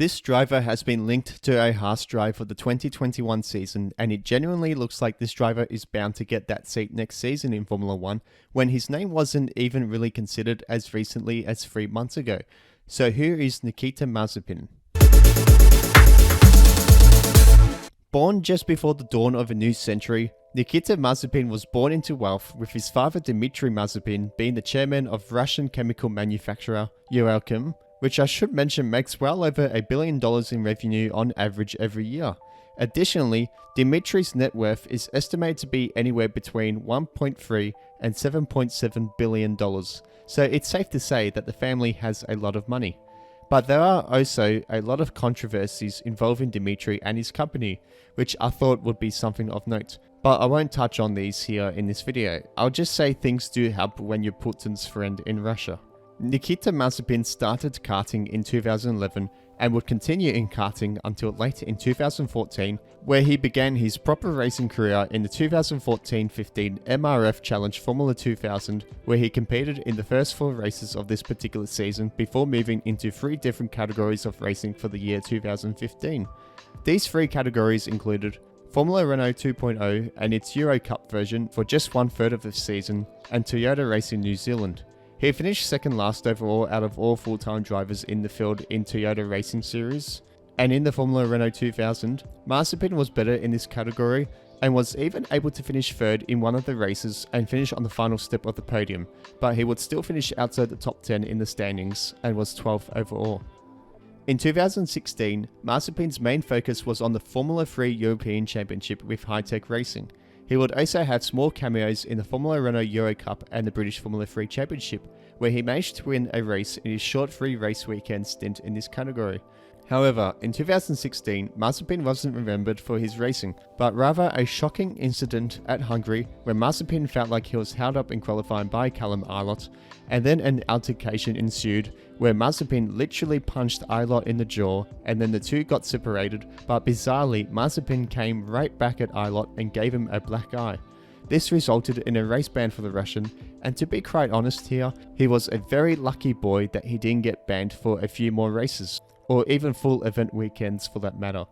This driver has been linked to a Haas drive for the 2021 season, and it genuinely looks like this driver is bound to get that seat next season in Formula 1 when his name wasn't even really considered as recently as 3 months ago. So here is Nikita Mazepin. Born just before the dawn of a new century, Nikita Mazepin was born into wealth, with his father Dmitry Mazepin being the chairman of Russian chemical manufacturer Uralchem, which I should mention makes well over $1 billion in revenue on average every year. Additionally, Dmitry's net worth is estimated to be anywhere between $1.3 and $7.7 billion, so it's safe to say that the family has a lot of money. But there are also a lot of controversies involving Dmitry and his company, which I thought would be something of note. But I won't touch on these here in this video. I'll just say things do help when you're Putin's friend in Russia. Nikita Mazepin started karting in 2011 and would continue in karting until late in 2014, where he began his proper racing career in the 2014-15 MRF Challenge Formula 2000, where he competed in the first 4 races of this particular season before moving into 3 different categories of racing for the year 2015. These 3 categories included Formula Renault 2.0 and its Euro Cup version for just 1/3 of the season, and Toyota Racing New Zealand. He finished second last overall out of all full-time drivers in the field in Toyota Racing Series, and in the Formula Renault 2000, Mazepin was better in this category and was even able to finish 3rd in one of the races and finish on the final step of the podium, but he would still finish outside the top 10 in the standings and was 12th overall. In 2016, Mazepin's main focus was on the Formula 3 European Championship with High-Tech Racing. He would also have small cameos in the Formula Renault Euro Cup and the British Formula 3 Championship, where he managed to win a race in his short 3-race weekend stint in this category. However, in 2016, Mazepin wasn't remembered for his racing, but rather a shocking incident at Hungary where Mazepin felt like he was held up in qualifying by Callum Ilott, and then an altercation ensued where Mazepin literally punched Ilott in the jaw, and then the two got separated, but bizarrely Mazepin came right back at Ilott and gave him a black eye. This resulted in a race ban for the Russian, and to be quite honest here, he was a very lucky boy that he didn't get banned for a few more races, or even full event weekends for that matter.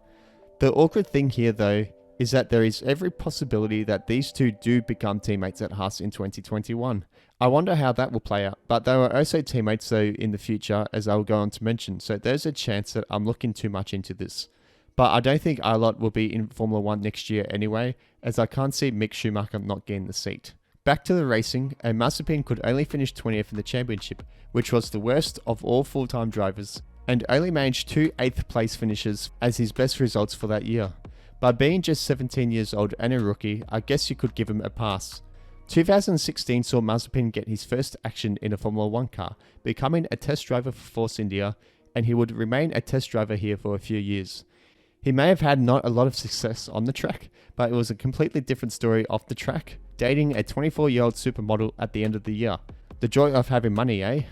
The awkward thing here though, is that there is every possibility that these two do become teammates at Haas in 2021. I wonder how that will play out, but they were also teammates though in the future, as I will go on to mention, so there's a chance that I'm looking too much into this. But I don't think Ilott will be in Formula 1 next year anyway, as I can't see Mick Schumacher not getting the seat. Back to the racing, and Mazepin could only finish 20th in the championship, which was the worst of all full-time drivers, and only managed 2 8th place finishes as his best results for that year. By being just 17 years old and a rookie, I guess you could give him a pass. 2016 saw Mazepin get his first action in a Formula 1 car, becoming a test driver for Force India, and he would remain a test driver here for a few years. He may have had not a lot of success on the track, but it was a completely different story off the track, dating a 24-year-old supermodel at the end of the year. The joy of having money, eh?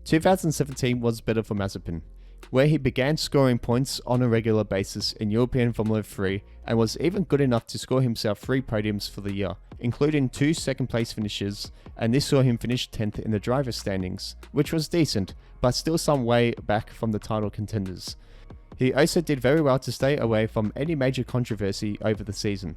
2017 was better for Mazepin, where he began scoring points on a regular basis in European Formula 3 and was even good enough to score himself 3 podiums for the year, including 2 second-place finishes, and this saw him finish 10th in the driver's standings, which was decent, but still some way back from the title contenders. He also did very well to stay away from any major controversy over the season.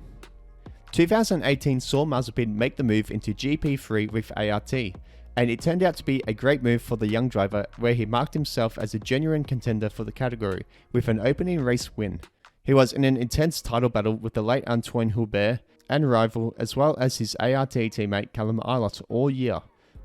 2018 saw Mazepin make the move into GP3 with ART, and it turned out to be a great move for the young driver, where he marked himself as a genuine contender for the category, with an opening race win. He was in an intense title battle with the late Antoine Hubert and rival, as well as his ART teammate Callum Ilott all year.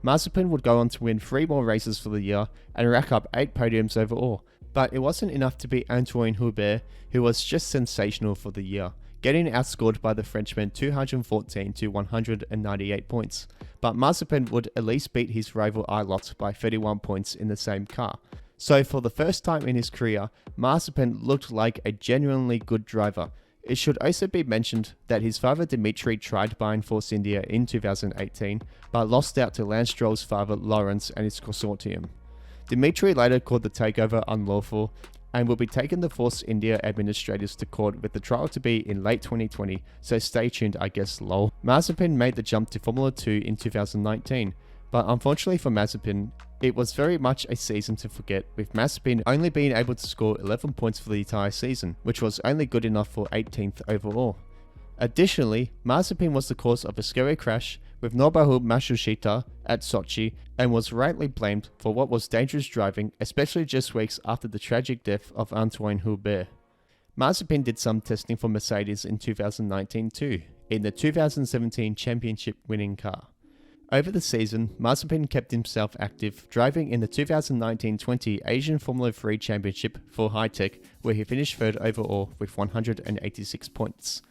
Mazepin would go on to win 3 more races for the year and rack up 8 podiums overall, but it wasn't enough to beat Antoine Hubert, who was just sensational for the year, getting outscored by the Frenchman 214 to 198 points. But Mazepin would at least beat his rival Ilott by 31 points in the same car. So for the first time in his career, Mazepin looked like a genuinely good driver. It should also be mentioned that his father Dmitry tried buying Force India in 2018, but lost out to Lance Stroll's father Lawrence and his consortium. Dmitry later called the takeover unlawful, and will be taking the Force India administrators to court, with the trial to be in late 2020, so stay tuned I guess lol. Mazepin made the jump to Formula 2 in 2019, But unfortunately for Mazepin, it was very much a season to forget, with Mazepin only being able to score 11 points for the entire season, which was only good enough for 18th overall. Additionally, Mazepin was the cause of a scary crash with Nobuo Matsushita at Sochi and was rightly blamed for what was dangerous driving, especially just weeks after the tragic death of Antoine Hubert. Mazepin did some testing for Mercedes in 2019 too, in the 2017 championship winning car. Over the season, Mazepin kept himself active, driving in the 2019-20 Asian Formula 3 Championship for High-Tech, where he finished third overall with 186 points.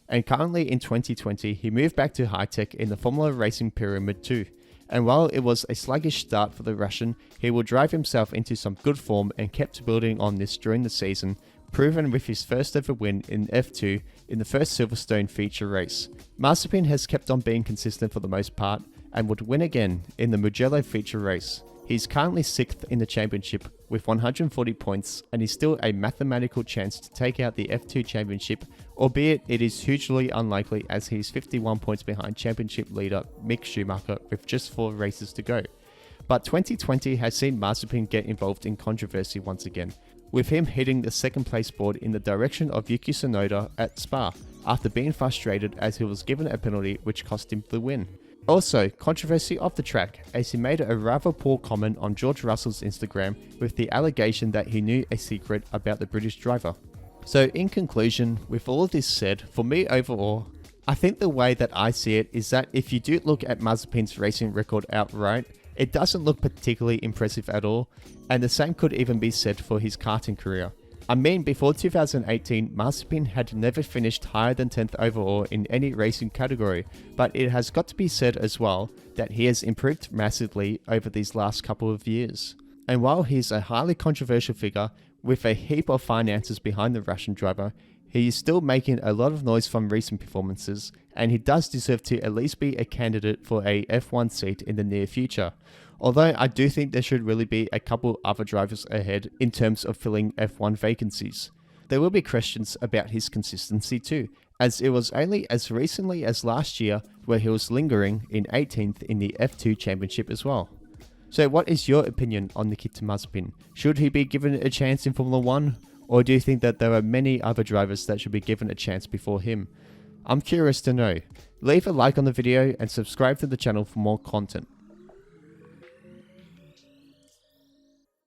And currently in 2020, he moved back to High-Tech in the Formula Racing Pyramid 2. And while it was a sluggish start for the Russian, he will drive himself into some good form and kept building on this during the season, proven with his first ever win in F2 in the first Silverstone feature race. Mazepin has kept on being consistent for the most part, and would win again in the Mugello feature race. He's currently 6th in the championship with 140 points, and is still a mathematical chance to take out the F2 championship, albeit it is hugely unlikely as he's 51 points behind championship leader Mick Schumacher with just 4 races to go. But 2020 has seen Mazepin get involved in controversy once again, with him hitting the second place board in the direction of Yuki Tsunoda at Spa, after being frustrated as he was given a penalty which cost him the win. Also, controversy off the track, as he made a rather poor comment on George Russell's Instagram with the allegation that he knew a secret about the British driver. So in conclusion, with all of this said, for me overall, I think the way that I see it is that if you do look at Mazepin's racing record outright, it doesn't look particularly impressive at all, and the same could even be said for his karting career. I mean, before 2018, Mazepin had never finished higher than 10th overall in any racing category, but it has got to be said as well that he has improved massively over these last couple of years. And while he's a highly controversial figure with a heap of finances behind the Russian driver, he is still making a lot of noise from recent performances, and he does deserve to at least be a candidate for a F1 seat in the near future. Although I do think there should really be a couple other drivers ahead in terms of filling F1 vacancies. There will be questions about his consistency too, as it was only as recently as last year where he was lingering in 18th in the F2 championship as well. So what is your opinion on Nikita Mazepin? Should he be given a chance in Formula 1? Or do you think that there are many other drivers that should be given a chance before him? I'm curious to know. Leave a like on the video and subscribe to the channel for more content.